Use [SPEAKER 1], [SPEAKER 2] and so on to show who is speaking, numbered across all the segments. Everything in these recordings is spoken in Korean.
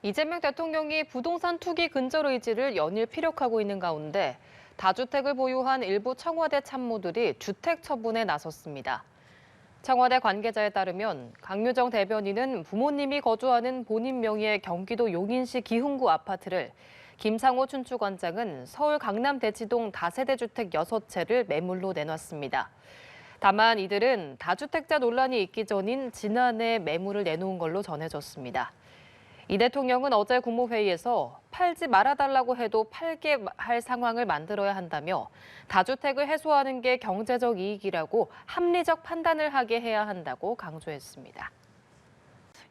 [SPEAKER 1] 이재명 대통령이 부동산 투기 근절 의지를 연일 피력하고 있는 가운데 다주택을 보유한 일부 청와대 참모들이 주택 처분에 나섰습니다. 청와대 관계자에 따르면 강유정 대변인은 부모님이 거주하는 본인 명의의 경기도 용인시 기흥구 아파트를, 김상호 춘추관장은 서울 강남 대치동 다세대 주택 6채를 매물로 내놨습니다. 다만 이들은 다주택자 논란이 있기 전인 지난해 매물을 내놓은 걸로 전해졌습니다. 이 대통령은 어제 국무회의에서 팔지 말아달라고 해도 팔게 할 상황을 만들어야 한다며 다주택을 해소하는 게 경제적 이익이라고 합리적 판단을 하게 해야 한다고 강조했습니다.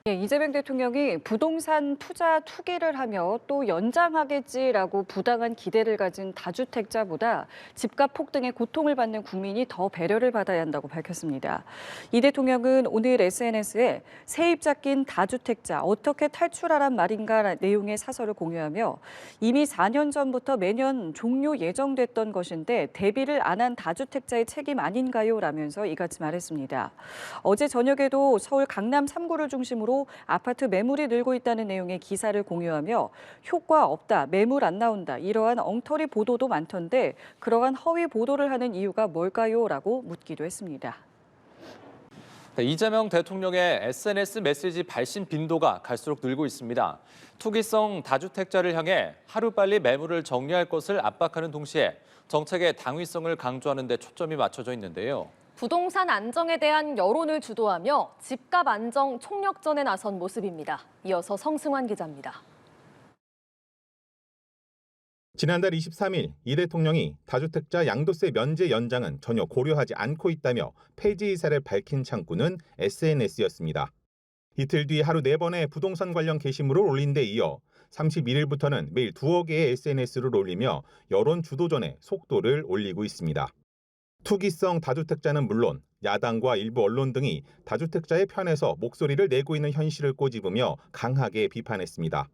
[SPEAKER 2] 이재명 대통령이 부동산 투자 투기를 하며 또 연장하겠지라고 부당한 기대를 가진 다주택자보다 집값 폭등의 고통을 받는 국민이 더 배려를 받아야 한다고 밝혔습니다. 이 대통령은 오늘 SNS에 세입자 낀 다주택자 어떻게 탈출하란 말인가 내용의 사설을 공유하며 이미 4년 전부터 매년 종료 예정됐던 것인데 대비를 안 한 다주택자의 책임 아닌가요? 라면서 이같이 말했습니다. 어제 저녁에도 서울 강남 3구를 중심으로 아파트 매물이 늘고 있다는 내용의 기사를 공유하며 효과 없다, 매물 안 나온다, 이러한 엉터리 보도도 많던데 그러한 허위 보도를 하는 이유가 뭘까요? 라고 묻기도 했습니다.
[SPEAKER 3] 이재명 대통령의 SNS 메시지 발신 빈도가 갈수록 늘고 있습니다. 투기성 다주택자를 향해 하루빨리 매물을 정리할 것을 압박하는 동시에 정책의 당위성을 강조하는 데 초점이 맞춰져 있는데요.
[SPEAKER 4] 부동산 안정에 대한 여론을 주도하며 집값 안정 총력전에 나선 모습입니다. 이어서 성승환 기자입니다.
[SPEAKER 5] 지난달 23일 이 대통령이 다주택자 양도세 면제 연장은 전혀 고려하지 않고 있다며 폐지 의사를 밝힌 창구는 SNS였습니다. 이틀 뒤 하루 4번의 부동산 관련 게시물을 올린 데 이어 31일부터는 매일 2억 개의 SNS를 올리며 여론 주도전에 속도를 올리고 있습니다. 투기성 다주택자는 물론 야당과 일부 언론 등이 다주택자의 편에서 목소리를 내고 있는 현실을 꼬집으며 강하게 비판했습니다.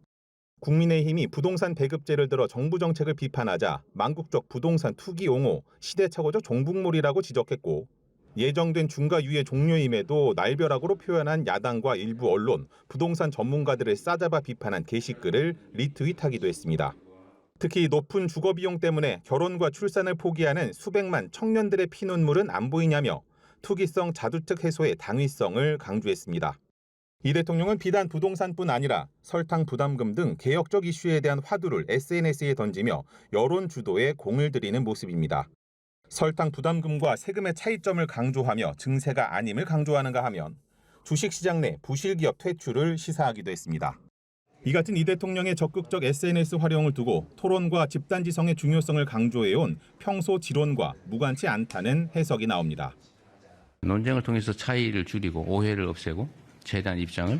[SPEAKER 5] 국민의힘이 부동산 배급제를 들어 정부 정책을 비판하자 망국적 부동산 투기 옹호, 시대착오적 종북몰이라고 지적했고 예정된 중과유예 종료임에도 날벼락으로 표현한 야당과 일부 언론, 부동산 전문가들을 싸잡아 비판한 게시글을 리트윗하기도 했습니다. 특히 높은 주거비용 때문에 결혼과 출산을 포기하는 수백만 청년들의 피눈물은 안 보이냐며 투기성 자주택 해소의 당위성을 강조했습니다. 이 대통령은 비단 부동산뿐 아니라 설탕 부담금 등 개혁적 이슈에 대한 화두를 SNS에 던지며 여론 주도에 공을 들이는 모습입니다. 설탕 부담금과 세금의 차이점을 강조하며 증세가 아님을 강조하는가 하면 주식시장 내 부실기업 퇴출을 시사하기도 했습니다. 이 같은 이 대통령의 적극적 SNS 활용을 두고 토론과 집단지성의 중요성을 강조해온 평소 지론과 무관치 않다는 해석이 나옵니다.
[SPEAKER 6] 논쟁을 통해서 차이를 줄이고 오해를 없애고 최대한 입장을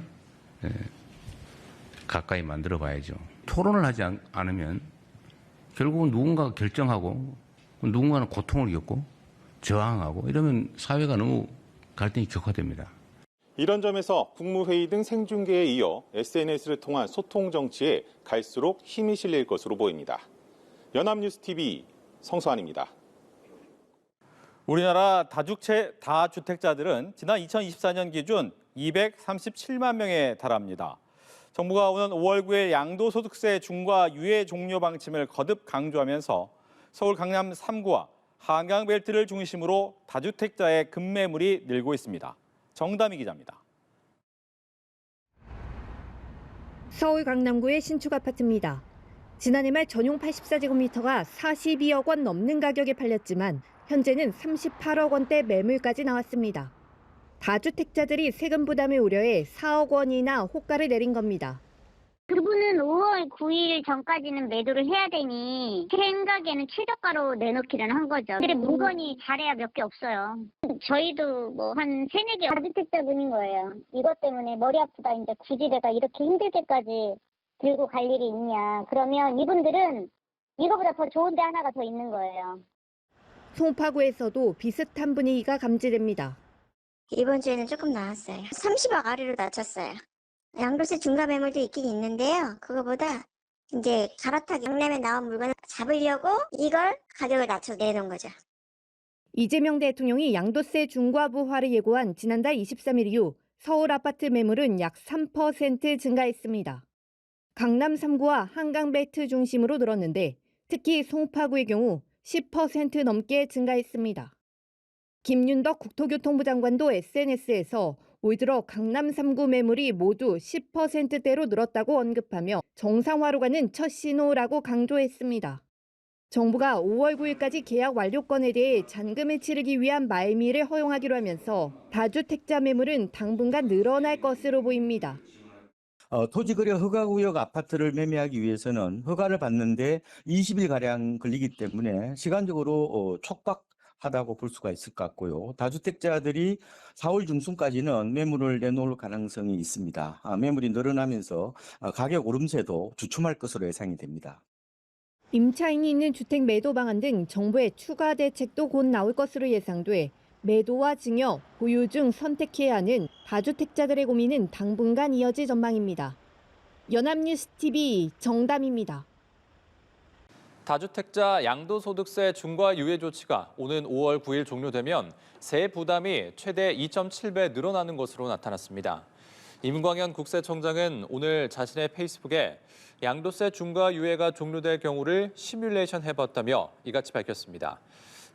[SPEAKER 6] 가까이 만들어 봐야죠. 토론을 하지 않으면 결국은 누군가가 결정하고 누군가는 고통을 겪고 저항하고 이러면 사회가 너무 갈등이 격화됩니다.
[SPEAKER 5] 이런 점에서 국무회의 등 생중계에 이어 SNS를 통한 소통 정치에 갈수록 힘이 실릴 것으로 보입니다. 연합뉴스TV 성수환입니다.
[SPEAKER 7] 우리나라 다주택자들은 지난 2024년 기준 237만 명에 달합니다. 정부가 오는 5월 9일 양도소득세 중과 유예 종료 방침을 거듭 강조하면서 서울 강남 3구와 한강벨트를 중심으로 다주택자의 급매물이 늘고 있습니다. 정다미 기자입니다.
[SPEAKER 8] 서울 강남구의 신축 아파트입니다. 지난해 말 전용 84제곱미터가 42억 원 넘는 가격에 팔렸지만 현재는 38억 원대 매물까지 나왔습니다. 다주택자들이 세금 부담을 우려해 4억 원이나 호가를 내린 겁니다.
[SPEAKER 9] 그분은 5월 9일 전까지는 매도를 해야 되니 생각에는 최저가로 내놓기는 한 거죠. 근데 물건이 잘해야 몇 개 없어요. 저희도 뭐 한 3-4개 다주택자분인 거예요. 이것 때문에 머리 아프다, 이제 굳이 내가 이렇게 힘들게까지 들고 갈 일이 있냐. 그러면 이분들은 이거보다 더 좋은 데 하나가 더 있는 거예요.
[SPEAKER 8] 송파구에서도 비슷한 분위기가 감지됩니다.
[SPEAKER 10] 이번 주에는 조금 나았어요. 30억 아래로 낮췄어요. 양도세 중과 매물도 있긴 있는데요. 그거보다 이제 갈아타기 강남에 나온 물건을 잡으려고 이걸 가격을 낮춰서 내놓은 거죠.
[SPEAKER 8] 이재명 대통령이 양도세 중과 부활을 예고한 지난달 23일 이후 서울 아파트 매물은 약 3% 증가했습니다. 강남 3구와 한강 벨트 중심으로 늘었는데 특히 송파구의 경우 10% 넘게 증가했습니다. 김윤덕 국토교통부 장관도 SNS에서 올 들어 강남 3구 매물이 모두 10%대로 늘었다고 언급하며 정상화로 가는 첫 신호라고 강조했습니다. 정부가 5월 9일까지 계약 완료건에 대해 잔금을 치르기 위한 말미를 허용하기로 하면서 다주택자 매물은 당분간 늘어날 것으로 보입니다.
[SPEAKER 11] 토지거래 허가구역 아파트를 매매하기 위해서는 허가를 받는데 20일가량 걸리기 때문에 시간적으로 촉박하다고 볼 수가 있을 것 같고요. 다주택자들이 4월 중순까지는 매물을 내놓을 가능성이 있습니다. 매물이 늘어나면서 가격 오름세도 주춤할 것으로 예상이 됩니다.
[SPEAKER 8] 임차인이 있는 주택 매도 방안 등 정부의 추가 대책도 곧 나올 것으로 예상돼 매도와 증여, 보유 중 선택해야 하는 다주택자들의 고민은 당분간 이어질 전망입니다. 연합뉴스TV 정담입니다.
[SPEAKER 3] 다주택자 양도소득세 중과 유예 조치가 오는 5월 9일 종료되면 세 부담이 최대 2.7배 늘어나는 것으로 나타났습니다. 임광현 국세청장은 오늘 자신의 페이스북에 양도세 중과 유예가 종료될 경우를 시뮬레이션 해봤다며 이같이 밝혔습니다.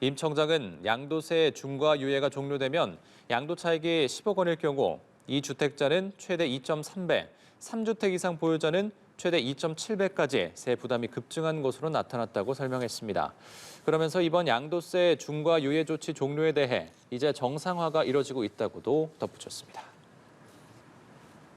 [SPEAKER 3] 임 청장은 양도세 중과 유예가 종료되면 양도 차익이 10억 원일 경우 2주택자는 최대 2.3배, 3주택 이상 보유자는 최대 2.7배까지 세 부담이 급증한 것으로 나타났다고 설명했습니다. 그러면서 이번 양도세 중과 유예 조치 종료에 대해 이제 정상화가 이뤄지고 있다고도 덧붙였습니다.